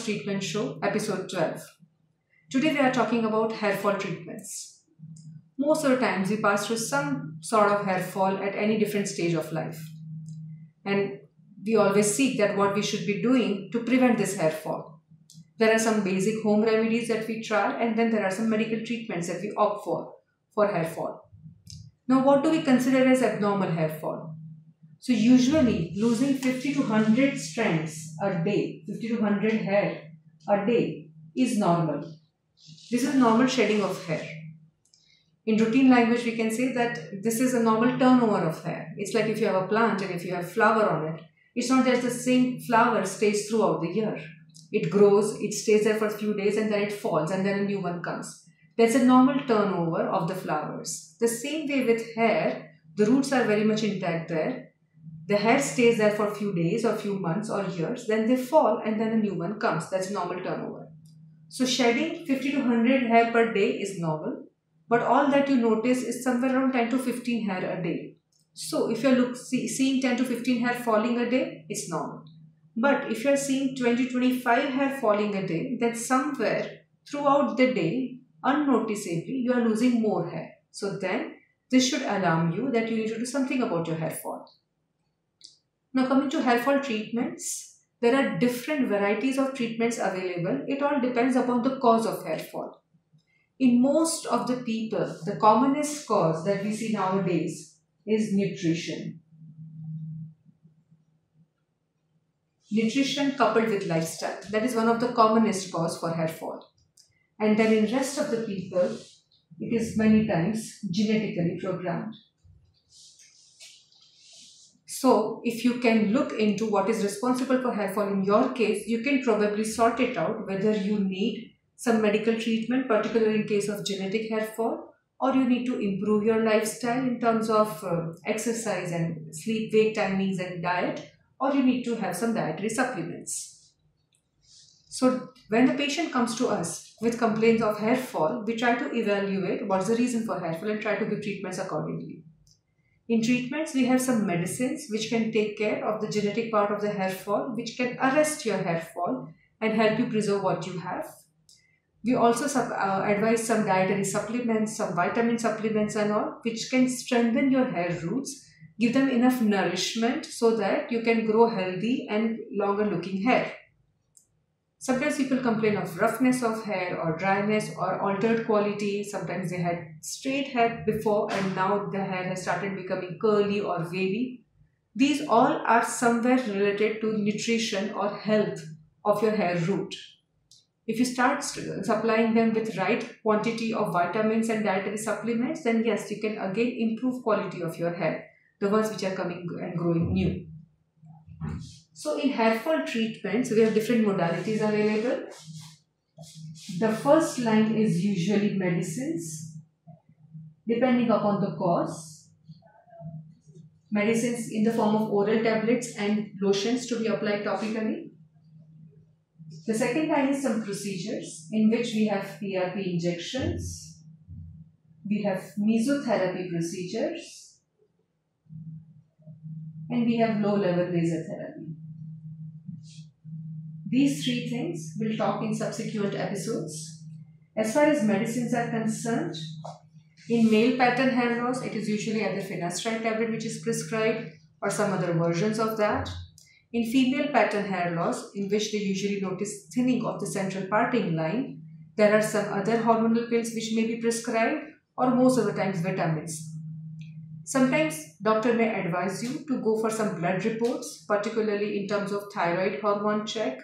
First Treatment Show, episode 12. Today we are talking about hair fall treatments. Most of the times we pass through some sort of hair fall at any different stage of life. And we always seek that what we should be doing to prevent this hair fall. There are some basic home remedies that we try, and then there are some medical treatments that we opt for hair fall. Now, what do we consider as abnormal hair fall? So usually losing 50 to 100 strands a day, 50 to 100 hair a day is normal. This is normal shedding of hair. In routine language, we can say that this is a normal turnover of hair. It's like if you have a plant and if you have flower on it, it's not that the same flower stays throughout the year. It grows, it stays there for a few days and then it falls and then a new one comes. That's a normal turnover of the flowers. The same way with hair, the roots are very much intact there. The hair stays there for a few days or few months or years, then they fall and then a new one comes. That's normal turnover. So shedding 50 to 100 hair per day is normal, but all that you notice is somewhere around 10 to 15 hair a day. So if you're seeing 10 to 15 hair falling a day, it's normal. But if you're seeing 20 to 25 hair falling a day, then somewhere throughout the day, unnoticeably, you are losing more hair. So then this should alarm you that you need to do something about your hair fall. Now coming to hair fall treatments, there are different varieties of treatments available. It all depends upon the cause of hair fall. In most of the people, the commonest cause that we see nowadays is nutrition. Nutrition coupled with lifestyle. That is one of the commonest cause for hair fall. And then in rest of the people, it is many times genetically programmed. So, if you can look into what is responsible for hair fall in your case, you can probably sort it out whether you need some medical treatment, particularly in case of genetic hair fall, or you need to improve your lifestyle in terms of exercise and sleep, wake timings and diet, or you need to have some dietary supplements. So, when the patient comes to us with complaints of hair fall, we try to evaluate what's the reason for hair fall and try to give treatments accordingly. In treatments, we have some medicines which can take care of the genetic part of the hair fall, which can arrest your hair fall and help you preserve what you have. We also advise some dietary supplements, some vitamin supplements and all, which can strengthen your hair roots, give them enough nourishment so that you can grow healthy and longer looking hair. Sometimes people complain of roughness of hair or dryness or altered quality. Sometimes they had straight hair before and now the hair has started becoming curly or wavy. These all are somewhere related to nutrition or health of your hair root. If you start supplying them with right quantity of vitamins and dietary supplements, then yes, you can again improve quality of your hair, the ones which are coming and growing new. So in hair fall treatments, we have different modalities available. The first line is usually medicines, depending upon the cause. Medicines in the form of oral tablets and lotions to be applied topically. The second line is some procedures in which we have PRP injections, we have mesotherapy procedures, and we have low-level laser therapy. These three things we'll talk in subsequent episodes. As far as medicines are concerned, in male pattern hair loss, it is usually either finasteride tablet which is prescribed or some other versions of that. In female pattern hair loss, in which they usually notice thinning of the central parting line, there are some other hormonal pills which may be prescribed or most of the times vitamins. Sometimes doctor may advise you to go for some blood reports, particularly in terms of thyroid hormone check,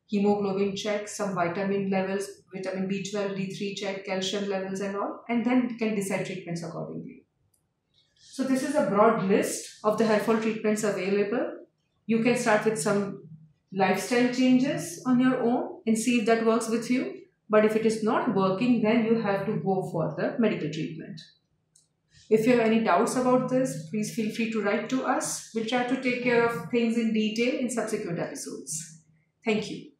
hemoglobin check, some vitamin levels, vitamin B12, D3 check, calcium levels and all, and then can decide treatments accordingly. So this is a broad list of the hair fall treatments available. You can start with some lifestyle changes on your own and see if that works with you. But if it is not working, then you have to go for the medical treatment. If you have any doubts about this, please feel free to write to us. We'll try to take care of things in detail in subsequent episodes. Thank you.